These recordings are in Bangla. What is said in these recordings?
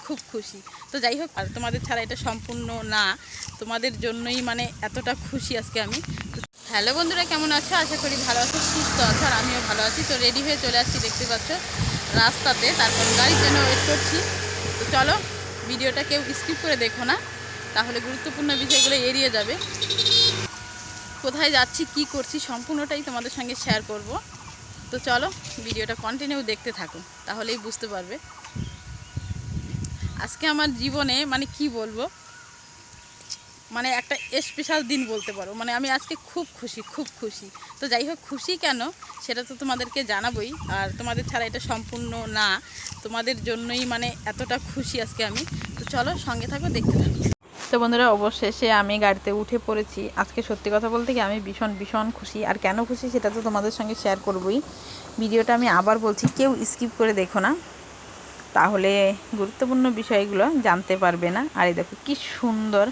খুব খুশি। তো যাই হোক, আর তোমাদের ছাড়া এটা সম্পূর্ণ না, তোমাদের জন্যই মানে এতটা খুশি আজকে আমি। হ্যালো বন্ধুরা, কেমন আছো? আশা করি ভালো আছো, সুস্থ আছো, আর আমিও ভালো আছি। তো রেডি হয়ে চলে আসছি, দেখতে পাচ্ছ রাস্তাতে, তারপর গাড়ির জন্য ওয়েট করছি। তো চলো, ভিডিওটা কেউ স্কিপ করে দেখো না, তাহলে গুরুত্বপূর্ণ বিষয়গুলো এড়িয়ে যাবে। কোথায় যাচ্ছি, কি করছি, সম্পূর্ণটাই তোমাদের সঙ্গে শেয়ার করব। তো চলো, ভিডিওটা কন্টিনিউ দেখতে থাকো, তাহলেই বুঝতে পারবে। আজকে আমার জীবনে মানে কি বলবো, মানে একটা স্পেশাল দিন বলতে পারো। মানে আমি আজকে খুব খুশি। তো যাই হোক, খুশি কেন সেটা তো তোমাদেরকে জানাবোই, আর তোমাদের ছাড়া এটা সম্পূর্ণ না, তোমাদের জন্যই মানে এতটা খুশি আজকে আমি। তো চলো, সঙ্গে থাকো, দেখতে থাকো। তো বন্ধুরা, অবশেষে আমি গাড়িতে উঠে পড়েছি। আজকে সত্যি কথা বলতে কি, আমি ভীষণ খুশি। আর কেন খুশি সেটা তো তোমাদের সঙ্গে শেয়ার করবই। ভিডিওটা আমি আবার বলছি, কেউ স্কিপ করে দেখো না, তাহলে গুরুত্বপূর্ণ বিষয়গুলো জানতে পারবে না। আর এই দেখো কি সুন্দর,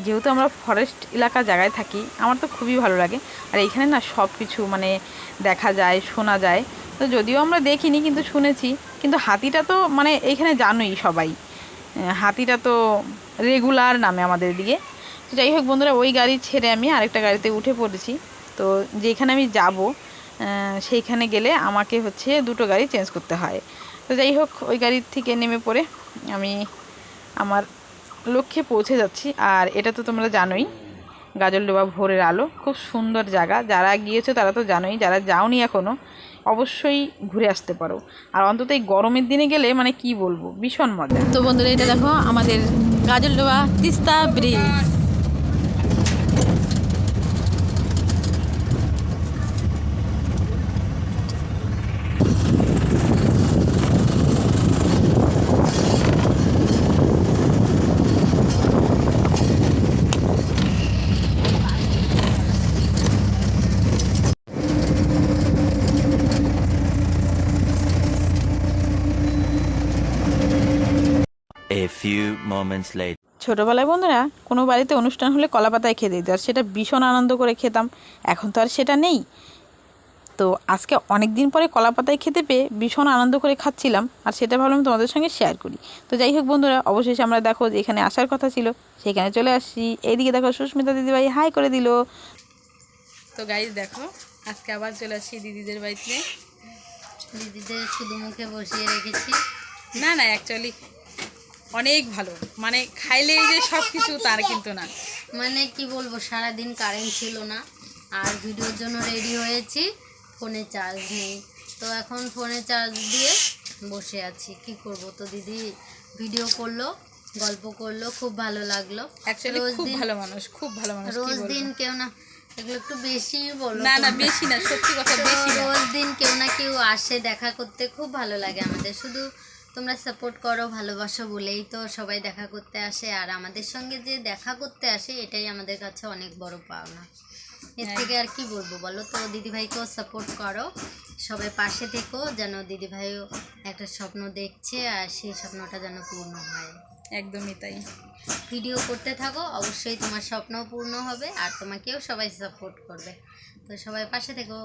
যেহেতু আমরা ফরেস্ট এলাকা জায়গায় থাকি, আমার তো খুবই ভালো লাগে। আর এইখানে না সব কিছু মানে দেখা যায়, শোনা যায়। তো যদিও আমরা দেখিনি, কিন্তু শুনেছি। কিন্তু হাতিটা তো মানে এইখানে জানোই সবাই, হাতিটা তো রেগুলার নামে আমাদের দিকে। তো যাই হোক বন্ধুরা, ওই গাড়ি ছেড়ে আমি আরেকটা গাড়িতে উঠে পড়েছি। তো যেখানে আমি যাব সেইখানে গেলে আমাকে হচ্ছে দুটো গাড়ি চেঞ্জ করতে হয়। তো যাই হোক, ওই গাড়ির থেকে নেমে পড়ে আমি আমার লক্ষ্যে পৌঁছে যাচ্ছি। আর এটা তো তোমরা জানোই, গাজলডোবা ভোরের আলো, খুব সুন্দর জায়গা। যারা গিয়েছো তারা তো জানোই, যারা যাওনি এখনও অবশ্যই ঘুরে আসতে পারো। আর অন্তত এই গরমের দিনে গেলে মানে কি বলবো, ভীষণ মজা। তো বন্ধুরা, এটা দেখো আমাদের Gajoldoba Teesta bridge. A few moments later. ছোটোবেলায় বন্ধুরা কোনো বাড়িতে অনুষ্ঠান হলে কলাপাতায় খেতে দিত, আর সেটা ভীষণ আনন্দ করে খেতাম। এখন তো আর সেটা নেই। তো আজকে অনেক দিন পরে কলাপাতায় খেতে পেয়ে ভীষণ আনন্দ করে খাচ্ছিলাম, আর সেটা ভাবলাম তোমাদের সঙ্গে শেয়ার করি। তো যাই হোক বন্ধুরা, অবশেষে আমরা দেখো যেখানে আসার কথা ছিল সেখানে চলে আসছি। এইদিকে দেখো সুস্মিতা দিদিভাই হাই করে দিল। তো গাইজ দেখো, আজকে আবার চলে আসছি দিদিদের বাড়িতে। দিদিদের শুধু মুখে বসিয়ে রেখেছি। না অ্যাকচুয়ালি অনেক ভালো, মানে খাইলেই যে সব কিছু তার কিন্তু না। মানে কি বলবো, সারাদিন কারেন্ট ছিল না, আর ভিডিওর জন্য রেডি হয়েছি, ফোনে চার্জ নেই। তো এখন ফোনে চার্জ দিয়ে বসে আছি, কি করব। তো দিদি ভিডিও করলো, গল্প করলো, খুব ভালো লাগলো। অ্যাকচুয়ালি খুব ভালো মানুষ, রোজ দিন কেউ না, এগুলো একটু বেশি বলো। না বেশি না, সত্যি কথা, বেশি না। রোজ দিন কেউ না কেউ আসে দেখা করতে, খুব ভালো লাগে আমাদের। শুধু তোমরা সাপোর্ট করো, ভালোবাসো বলেই তো সবাই দেখা করতে আসে। আর আমাদের সঙ্গে যে দেখা করতে আসে, এটাই আমাদের কাছে অনেক বড় পাওনা। এর থেকে আর কি বলবো বলো। তো দিদিভাইকেও সাপোর্ট করো, সবাই পাশে থেকো, যেন দিদিভাইও একটা স্বপ্ন দেখছে, আর সেই স্বপ্নটা যেন পূর্ণ হয়। একদমই তাই। ভিডিও করতে থাকো, অবশ্যই তোমার স্বপ্নও পূর্ণ হবে, আর তোমাকেও সবাই সাপোর্ট করবে। তো সবাই পাশে থেকো।